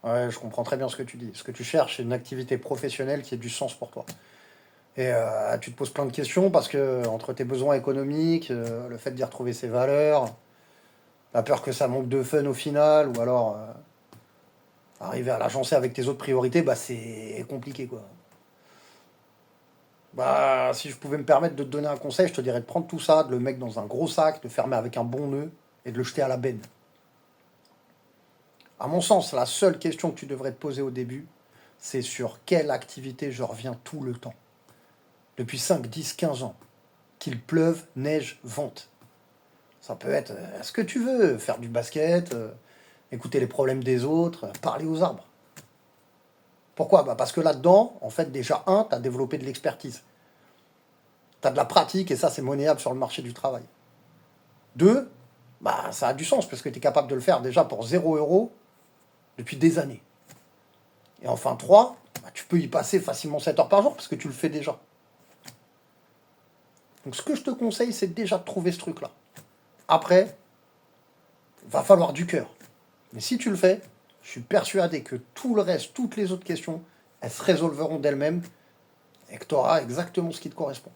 Ouais, je comprends très bien ce que tu dis. Ce que tu cherches, c'est une activité professionnelle qui ait du sens pour toi. Et tu te poses plein de questions parce que entre tes besoins économiques, le fait d'y retrouver ses valeurs, la peur que ça manque de fun au final, ou alors arriver à l'agencer avec tes autres priorités, bah c'est compliqué quoi. Bah si je pouvais me permettre de te donner un conseil, je te dirais de prendre tout ça, de le mettre dans un gros sac, de le fermer avec un bon nœud et de le jeter à la benne. À mon sens, la seule question que tu devrais te poser au début, c'est sur quelle activité je reviens tout le temps. Depuis 5, 10, 15 ans. Qu'il pleuve, neige, vente. Ça peut être ce que tu veux, faire du basket, écouter les problèmes des autres, parler aux arbres. Pourquoi? Bah parce que là-dedans, en fait, déjà, un, tu as développé de l'expertise. Tu as de la pratique et ça, c'est monnayable sur le marché du travail. Deux, bah ça a du sens parce que tu es capable de le faire déjà pour 0 € depuis des années. Et enfin, trois, bah, tu peux y passer facilement 7 heures par jour parce que tu le fais déjà. Donc ce que je te conseille, c'est déjà de trouver ce truc-là. Après, va falloir du cœur. Mais si tu le fais, je suis persuadé que tout le reste, toutes les autres questions, elles se résolveront d'elles-mêmes et que tu auras exactement ce qui te correspond.